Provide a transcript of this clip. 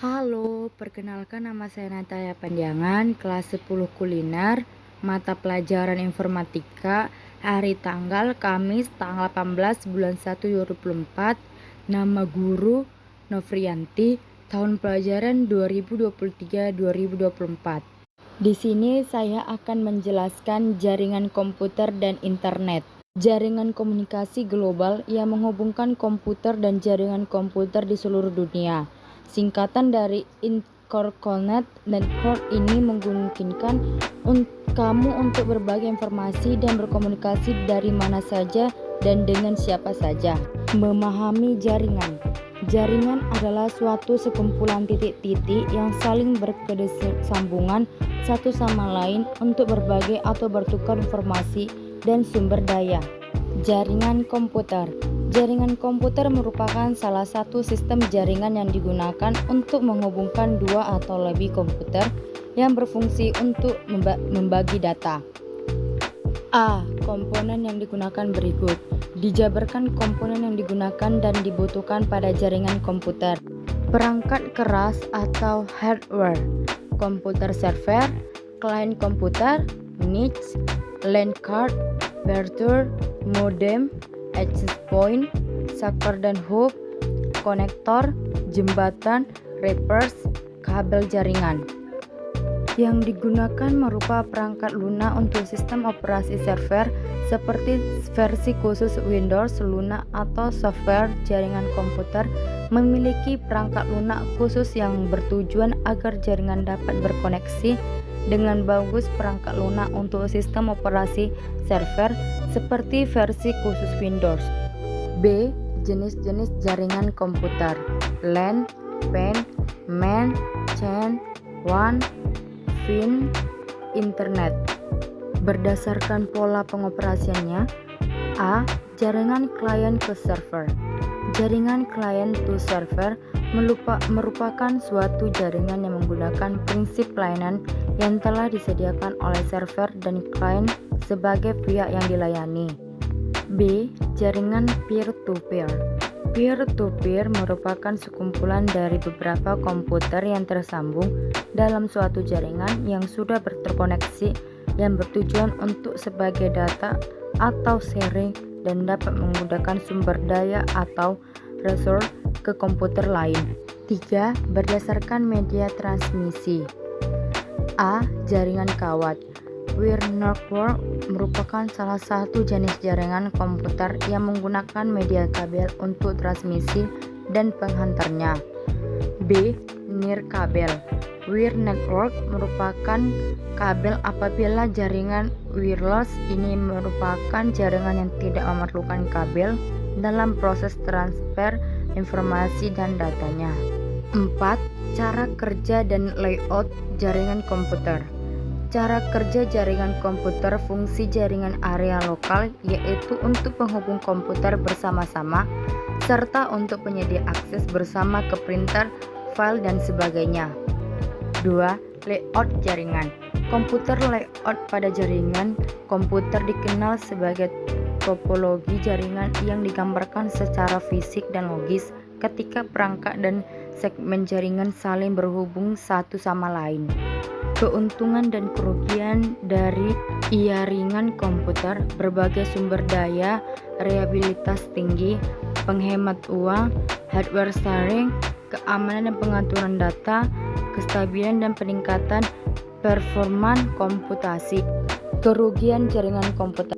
Halo, perkenalkan nama saya Natalia Panjangan, kelas 10 kuliner, mata pelajaran informatika, hari tanggal Kamis tanggal 18 bulan 1 2024, nama guru Novrianti, tahun pelajaran 2023-2024. Di sini saya akan menjelaskan jaringan komputer dan internet. Jaringan komunikasi global yang menghubungkan komputer dan jaringan komputer di seluruh dunia. Singkatan dari Interconnect Network ini memungkinkan kamu untuk berbagi informasi dan berkomunikasi dari mana saja dan dengan siapa saja. Memahami jaringan. Jaringan adalah suatu sekumpulan titik-titik yang saling berkesinambungan satu sama lain untuk berbagi atau bertukar informasi dan sumber daya. Jaringan komputer. Jaringan komputer merupakan salah satu sistem jaringan yang digunakan untuk menghubungkan dua atau lebih komputer yang berfungsi untuk membagi data. A. Komponen yang digunakan berikut. Dijabarkan komponen yang digunakan dan dibutuhkan pada jaringan komputer. Perangkat keras atau hardware, komputer server, klien komputer, NIC, LAN card, router, modem, access point, saklar dan hub, konektor, jembatan, reverse, kabel jaringan. Yang digunakan merupakan perangkat lunak untuk sistem operasi server seperti versi khusus Windows. Lunak atau software jaringan komputer memiliki perangkat lunak khusus yang bertujuan agar jaringan dapat berkoneksi dengan bagus. Perangkat lunak untuk sistem operasi server seperti versi khusus Windows. B. Jenis-jenis jaringan komputer: LAN, PAN, MAN, CAN, WAN, VIN, Internet. Berdasarkan pola pengoperasiannya. A. Jaringan klien ke server. Jaringan klien to server merupakan suatu jaringan yang menggunakan prinsip pelayanan yang telah disediakan oleh server dan klien sebagai pihak yang dilayani. B. Jaringan peer-to-peer. Peer-to-peer merupakan sekumpulan dari beberapa komputer yang tersambung dalam suatu jaringan yang sudah terkoneksi yang bertujuan untuk sebagai data atau sharing dan dapat menggunakan sumber daya atau resource ke komputer lain. 3. Berdasarkan media transmisi. A. Jaringan kawat. Wire network merupakan salah satu jenis jaringan komputer yang menggunakan media kabel untuk transmisi dan penghantarnya. B. Nirkabel. Wire network merupakan kabel apabila jaringan wireless ini merupakan jaringan yang tidak memerlukan kabel dalam proses transfer informasi dan datanya. 4. Cara kerja dan layout jaringan komputer. Cara kerja jaringan komputer. Fungsi jaringan area lokal yaitu untuk penghubung komputer bersama-sama serta untuk penyedia akses bersama ke printer, file dan sebagainya. 2. Layout jaringan. Komputer layout pada jaringan komputer dikenal sebagai topologi jaringan yang digambarkan secara fisik dan logis ketika perangkat dan segmen jaringan saling berhubung satu sama lain. Keuntungan dan kerugian dari jaringan komputer: berbagai sumber daya, reliabilitas tinggi, penghemat uang, hardware sharing, keamanan dan pengaturan data, kestabilan dan peningkatan performa komputasi. Kerugian jaringan komputer: